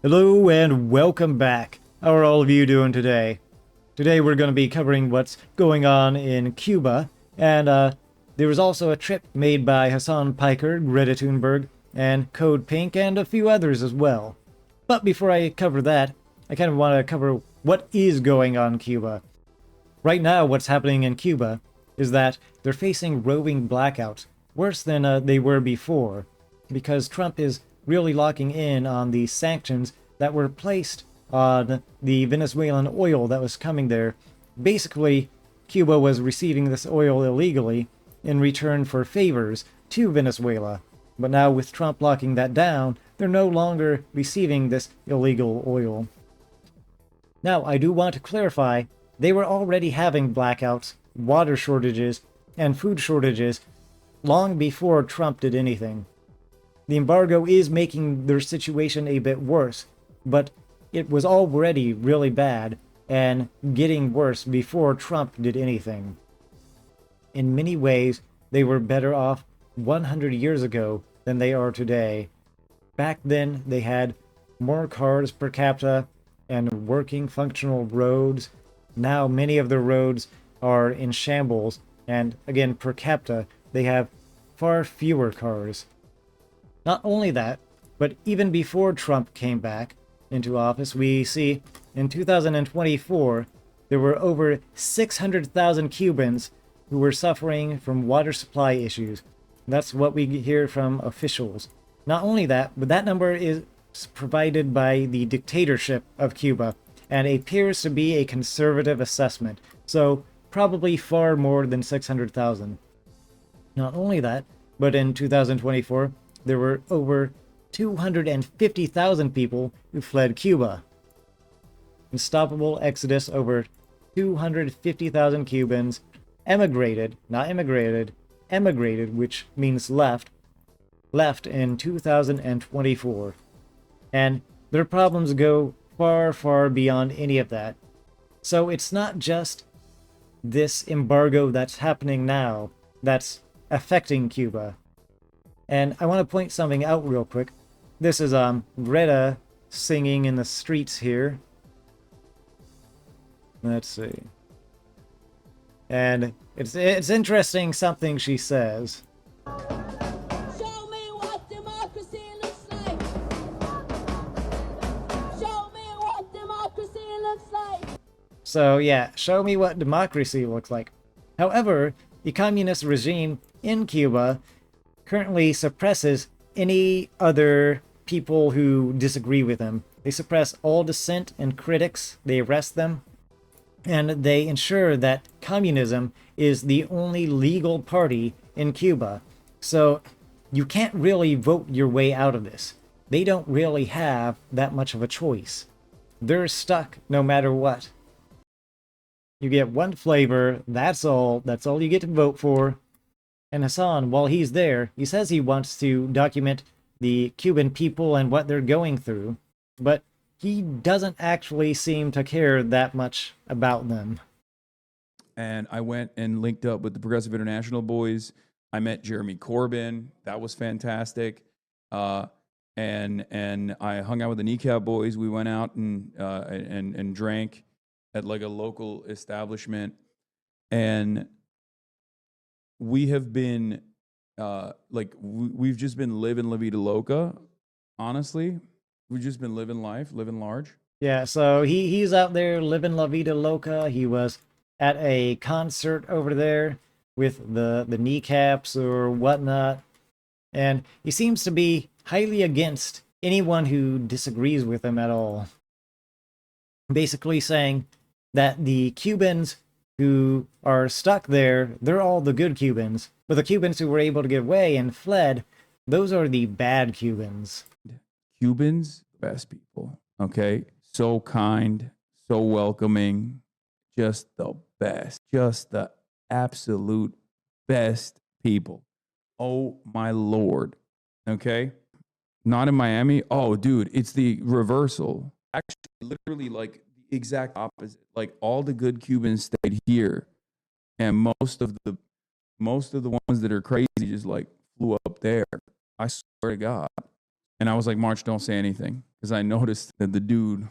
Hello and welcome back. How are all of you doing today? Today we're going to be covering what's going on in Cuba, and there was also a trip made by Hasan Piker, Greta Thunberg, and Code Pink, and a few others as well. But before I cover that, I kind of want to cover what is going on in Cuba. Right now, what's happening in Cuba is that they're facing roving blackouts, worse than they were before, because Trump is really locking in on the sanctions that were placed on the Venezuelan oil that was coming there. Basically, Cuba was receiving this oil illegally in return for favors to Venezuela. But now with Trump locking that down, they're no longer receiving this illegal oil. Now, I do want to clarify, they were already having blackouts, water shortages, and food shortages long before Trump did anything. The embargo is making their situation a bit worse, but it was already really bad and getting worse before Trump did anything. In many ways, they were better off 100 years ago than they are today. Back then, they had more cars per capita and working functional roads. Now, many of the roads are in shambles, and again, per capita, they have far fewer cars. Not only that, but even before Trump came back into office, we see in 2024 there were over 600,000 Cubans who were suffering from water supply issues. That's what we hear from officials. Not only that, but that number is provided by the dictatorship of Cuba and appears to be a conservative assessment, so probably far more than 600,000. Not only that, but in 2024, there were over 250,000 people who fled Cuba. Unstoppable exodus, over 250,000 Cubans emigrated, not immigrated, emigrated, which means left in 2024. And their problems go far, far beyond any of that. So it's not just this embargo that's happening now that's affecting Cuba. And I want to point something out real quick. This is Greta singing in the streets here. Let's see. And it's interesting something she says. Show me what democracy looks like. Show me what democracy looks like. So yeah, show me what democracy looks like. However, the communist regime in Cuba currently suppresses any other people who disagree with them. They suppress all dissent and critics, they arrest them, and they ensure that communism is the only legal party in Cuba. So you can't really vote your way out of this. They don't really have that much of a choice. They're stuck no matter what. You get one flavor, that's all you get to vote for. And Hasan, while he's there, he says he wants to document the Cuban people and what they're going through, but he doesn't actually seem to care that much about them. And I went and linked up with the Progressive International boys. I met Jeremy Corbyn. That was fantastic. And I hung out with the Kneecap boys. We went out and drank at like a local establishment. And we have been we've just been living La Vida Loca, honestly. We've just been living life, living large. Yeah, so he's out there living La Vida Loca. He was at a concert over there with the kneecaps or whatnot. And he seems to be highly against anyone who disagrees with him at all. Basically saying that the Cubans who are stuck there, they're all the good Cubans. But the Cubans who were able to get away and fled, those are the bad Cubans. Cubans, best people, okay? So kind, so welcoming, just the best, just the absolute best people. Oh my Lord, okay? Not in Miami. Oh, dude, it's the reversal. Actually, literally like the exact opposite. Like all the good Cubans stayed here, and most of the ones that are crazy just like flew up there. I swear to God. And I was like, March, don't say anything because I noticed that the dude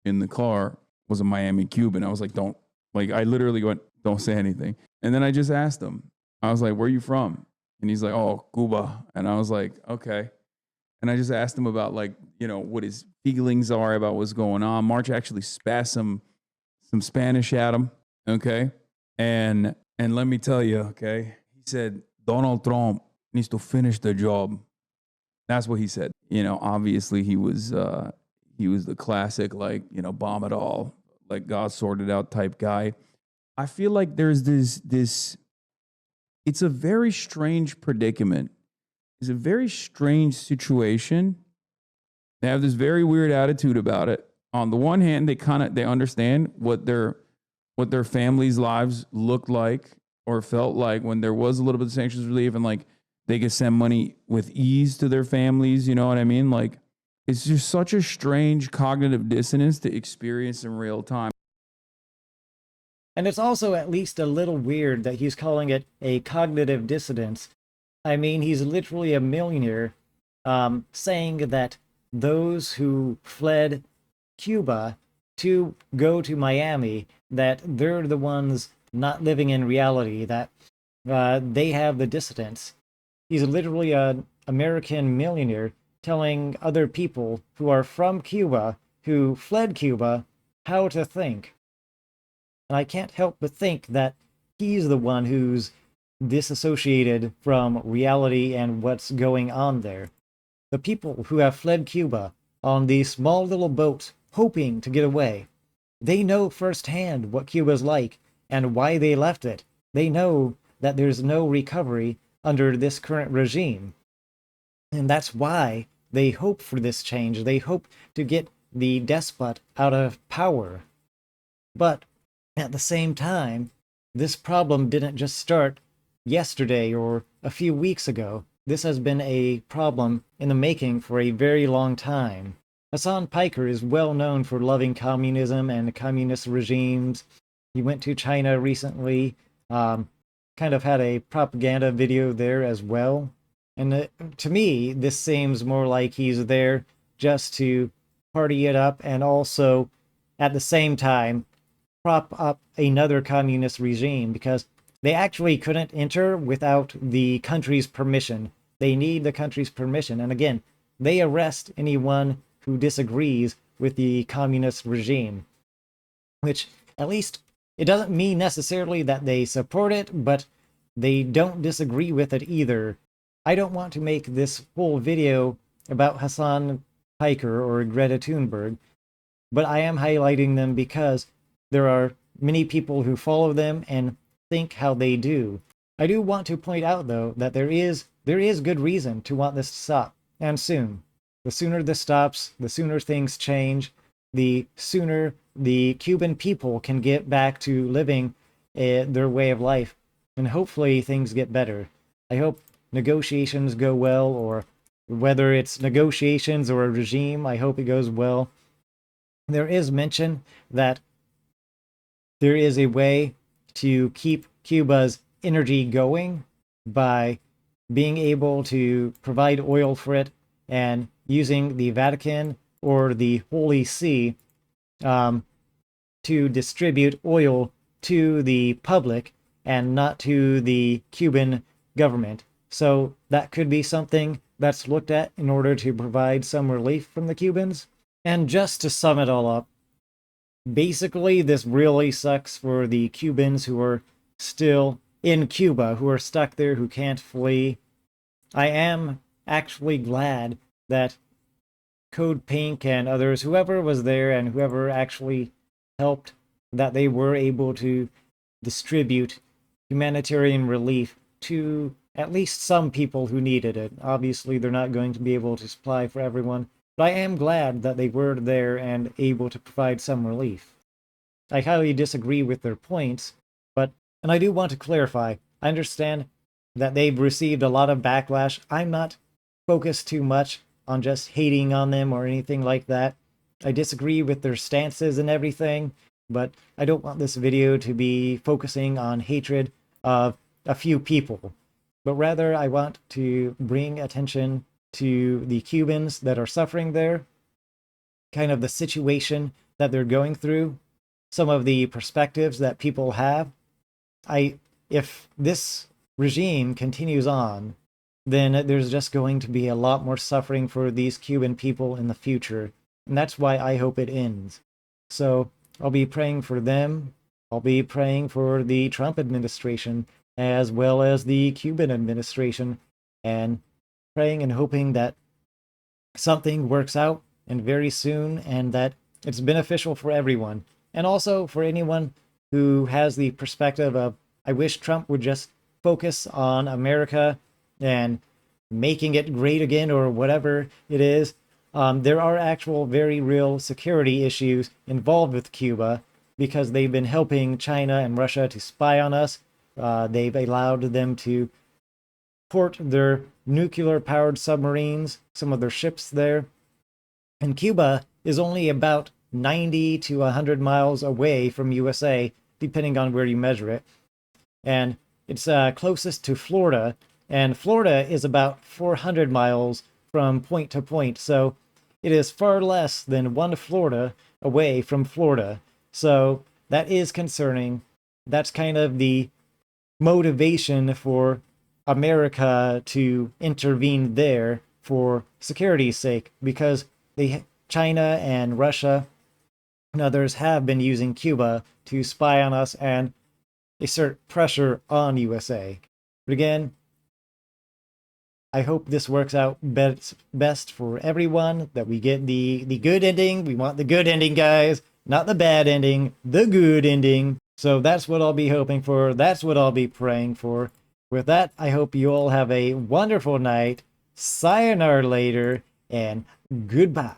in the car was a Miami Cuban. I was like, don't, like, I literally went, don't say anything. And then I just asked him, I was like, where are you from? And he's like, oh, Cuba. And I was like, okay. And I just asked him about, like, you know, what his feelings are about what's going on. March actually spat some Spanish at him. Okay. And let me tell you, okay, he said, Donald Trump needs to finish the job. That's what he said. You know, obviously he was the classic, like, you know, bomb it all, like God sorted out type guy. I feel like there's this it's a very strange predicament. It's a very strange situation. They have this very weird attitude about it. On the one hand, they understand what their families' lives looked like or felt like when there was a little bit of sanctions relief, and like they could send money with ease to their families. You know what I mean? Like, it's just such a strange cognitive dissonance to experience in real time. And it's also at least a little weird that he's calling it a cognitive dissonance. I mean, he's literally a millionaire, saying that those who fled Cuba to go to Miami, that they're the ones not living in reality, that they have the dissonance. He's literally an American millionaire telling other people who are from Cuba, who fled Cuba, how to think. And I can't help but think that he's the one who's disassociated from reality and what's going on there. The people who have fled Cuba on these small little boats hoping to get away, they know firsthand what Cuba's like and why they left it. They know that there's no recovery under this current regime. And that's why they hope for this change. They hope to get the despot out of power. But at the same time, this problem didn't just start yesterday or a few weeks ago. This has been a problem in the making for a very long time. Hasan Piker is well known for loving communism and communist regimes. He went to China recently, kind of had a propaganda video there as well. And to me, this seems more like he's there just to party it up and also, at the same time, prop up another communist regime, because they actually couldn't enter without the country's permission. They need the country's permission. And again, they arrest anyone who disagrees with the communist regime, which, at least, it doesn't mean necessarily that they support it, but they don't disagree with it either. I don't want to make this whole video about Hasan Piker or Greta Thunberg, but I am highlighting them because there are many people who follow them and think how they do. I do want to point out, though, that there is good reason to want this to stop, and soon. The sooner this stops, the sooner things change, the sooner the Cuban people can get back to living their way of life, and hopefully things get better. I hope negotiations go well, or whether it's negotiations or a regime, I hope it goes well. There is mention that there is a way to keep Cuba's energy going by being able to provide oil for it and using the Vatican or the Holy See to distribute oil to the public and not to the Cuban government. So that could be something that's looked at in order to provide some relief from the Cubans. And just to sum it all up, basically, this really sucks for the Cubans who are still in Cuba, who are stuck there, who can't flee. I am actually glad that Code Pink and others, whoever was there and whoever actually helped, that they were able to distribute humanitarian relief to at least some people who needed it. Obviously, they're not going to be able to supply for everyone, but I am glad that they were there and able to provide some relief. I highly disagree with their points, and I do want to clarify, I understand that they've received a lot of backlash. I'm not focused too much on just hating on them or anything like that. I disagree with their stances and everything, but I don't want this video to be focusing on hatred of a few people, but rather I want to bring attention to the Cubans that are suffering there, kind of the situation that they're going through, some of the perspectives that people have. If this regime continues on, then there's just going to be a lot more suffering for these Cuban people in the future. And that's why I hope it ends. So I'll be praying for them. I'll be praying for the Trump administration as well as the Cuban administration, and praying and hoping that something works out and very soon, and that it's beneficial for everyone. And also for anyone who has the perspective of, I wish Trump would just focus on America and making it great again, or whatever it is. There are actual very real security issues involved with Cuba because they've been helping China and Russia to spy on us. They've allowed them to port their nuclear powered submarines, some of their ships there. And Cuba is only about 90 to 100 miles away from USA, depending on where you measure it. And it's closest to Florida, and Florida is about 400 miles from point to point. So it is far less than one Florida away from Florida. So that is concerning. That's kind of the motivation for America to intervene there for security's sake, because China and Russia and others have been using Cuba to spy on us and exert pressure on USA. But again, I hope this works out best for everyone, that we get the good ending. We want the good ending, guys, not the bad ending, the good ending. So that's what I'll be hoping for. That's what I'll be praying for. With that, I hope you all have a wonderful night. Sayonara later, and goodbye.